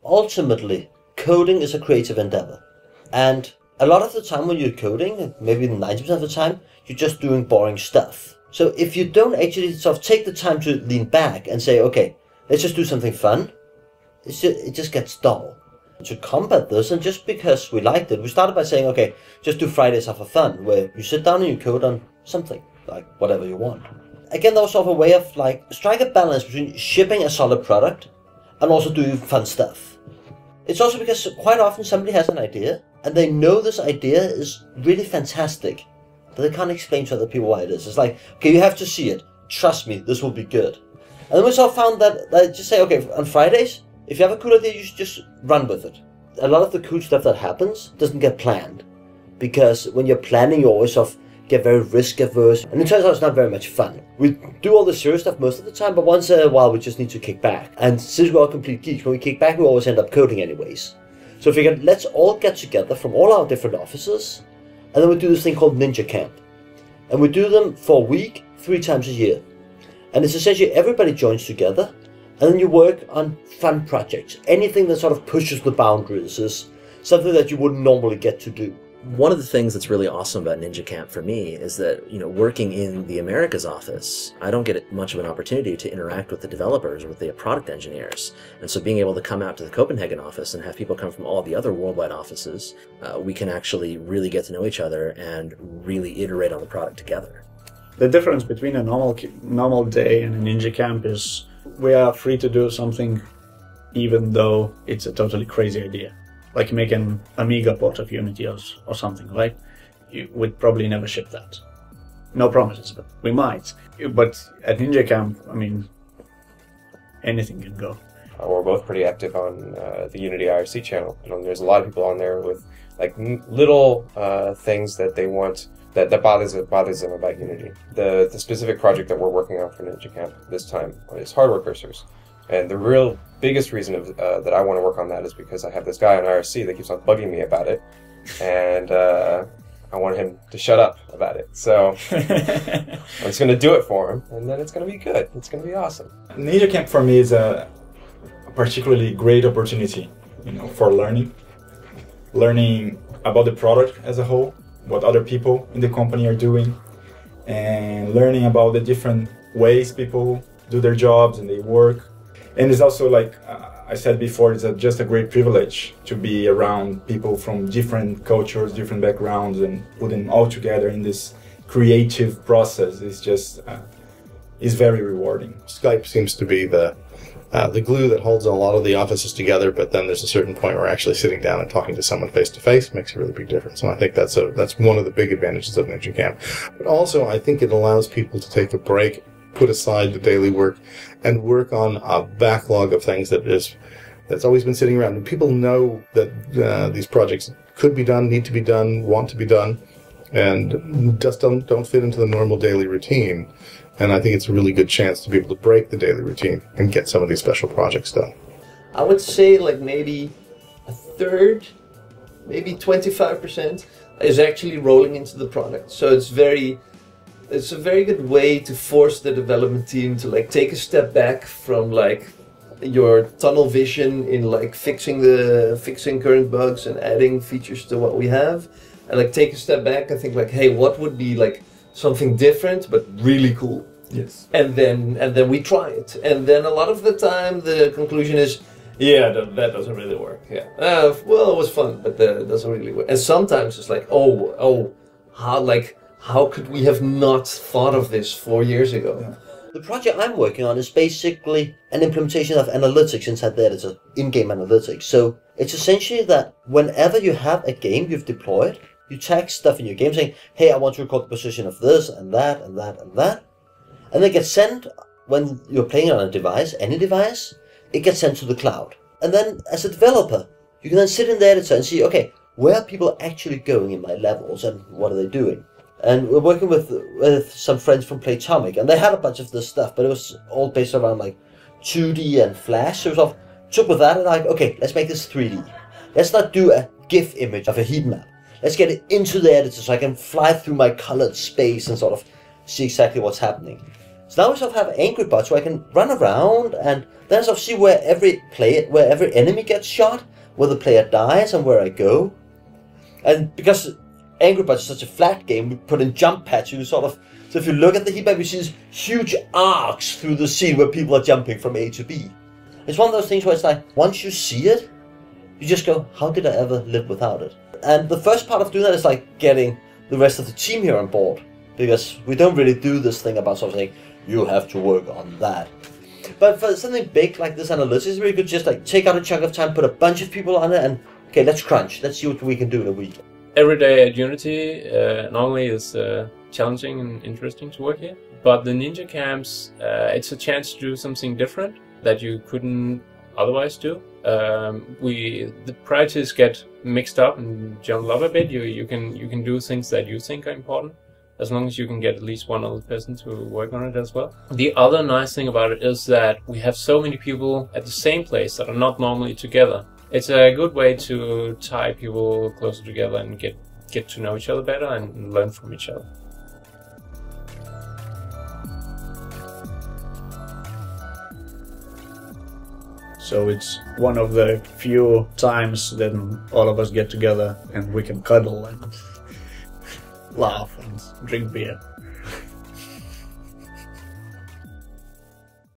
ultimately, coding is a creative endeavor. And a lot of the time when you're coding, maybe 90% of the time, you're just doing boring stuff. So if you don't actually sort of take the time to lean back and say, okay, let's just do something fun, it just gets dull. To combat this, and just because we liked it, we started by saying, okay, just do Fridays are for fun, where you sit down and you code on something, like whatever you want. Again, that was sort of a way of like strike a balance between shipping a solid product and also doing fun stuff. It's also because quite often somebody has an idea and they know this idea is really fantastic, but they can't explain to other people why it is. It's like, okay, you have to see it. Trust me, this will be good. And then we sort of found that just say, okay, on Fridays, if you have a cool idea, you should just run with it. A lot of the cool stuff that happens doesn't get planned, because when you're planning, you always sort of get very risk averse, and it turns out it's not very much fun. We do all the serious stuff most of the time, but once in a while we just need to kick back. And since we're all complete geeks, when we kick back we always end up coding anyways. So we figured, let's all get together from all our different offices, and then we do this thing called Ninja Camp. And we do them for a week, 3 times a year. And it's essentially everybody joins together, and then you work on fun projects. Anything that sort of pushes the boundaries is something that you wouldn't normally get to do. One of the things that's really awesome about Ninja Camp for me is that, working in the Americas office, I don't get much of an opportunity to interact with the developers or with the product engineers. And so being able to come out to the Copenhagen office and have people come from all the other worldwide offices, we can actually really get to know each other and really iterate on the product together. The difference between a normal day and a Ninja Camp is we are free to do something even though it's a totally crazy idea. Like make an Amiga port of Unity or something, right? You would probably never ship that. No promises, but we might. But at Ninja Camp, I mean, anything can go. We're both pretty active on the Unity IRC channel. There's a lot of people on there with like little things that they want, that bothers them about Unity. The specific project that we're working on for Ninja Camp this time is hardware cursors. And the real biggest reason that I want to work on that is because I have this guy on IRC that keeps on bugging me about it, and I want him to shut up about it. So I'm just going to do it for him, and then it's going to be good. It's going to be awesome. Ninja Camp for me is a particularly great opportunity, for learning about the product as a whole, what other people in the company are doing, and learning about the different ways people do their jobs and they work. And it's also, like I said before, it's just a great privilege to be around people from different cultures, different backgrounds, and put them all together in this creative process. It's just, it's very rewarding. Skype seems to be the glue that holds a lot of the offices together, but then there's a certain point where actually sitting down and talking to someone face to face makes a really big difference. And I think that's one of the big advantages of Ninja Camp. But also, I think it allows people to take a break, put aside the daily work, and work on a backlog of things that's always been sitting around. And people know that these projects could be done, need to be done, want to be done, and just don't fit into the normal daily routine. And I think it's a really good chance to be able to break the daily routine and get some of these special projects done. I would say like maybe a third, maybe 25% is actually rolling into the product. So it's a very good way to force the development team to like take a step back from like your tunnel vision in like fixing current bugs and adding features to what we have, and like take a step back and think like, hey, what would be like something different but really cool? Yes. And then we try it, and then a lot of the time the conclusion is, yeah, that doesn't really work. Yeah, well, it was fun, but that doesn't really work. And sometimes it's like, how could we have not thought of this 4 years ago? Yeah. The project I'm working on is basically an implementation of analytics inside the editor, in-game analytics. So it's essentially that whenever you have a game you've deployed, you tag stuff in your game saying, hey, I want to record the position of this and that and that and that. And they get sent, when you're playing on a device, any device, it gets sent to the cloud. And then as a developer, you can then sit in the editor and see, okay, where are people actually going in my levels and what are they doing? And we're working with some friends from Playtomic, and they had a bunch of this stuff, but it was all based around like 2D and Flash. So we sort of took with that and like, okay, let's make this 3D. Let's not do a GIF image of a heat map. Let's get it into the editor so I can fly through my colored space and sort of see exactly what's happening. So now we sort of have Angry Birds where I can run around and Then I sort of see where every enemy gets shot, where the player dies, and where I go. And because Angry Birds is such a flat game, we put in jump pads. You sort of, so if you look at the heat map, you see these huge arcs through the scene where people are jumping from A to B. It's one of those things where it's like, once you see it, you just go, how did I ever live without it? And the first part of doing that is like getting the rest of the team here on board. Because we don't really do this thing about sort of saying, you have to work on that. But for something big like this analytics, it's really good just like take out a chunk of time, put a bunch of people on it, and okay, let's crunch. Let's see what we can do in a week. Every day at Unity normally is challenging and interesting to work here. But the ninja camps, it's a chance to do something different that you couldn't otherwise do. The priorities get mixed up and jumbled up a bit. You can do things that you think are important, as long as you can get at least one other person to work on it as well. The other nice thing about it is that we have so many people at the same place that are not normally together. It's a good way to tie people closer together and get to know each other better and learn from each other. So it's one of the few times that all of us get together and we can cuddle and laugh and drink beer.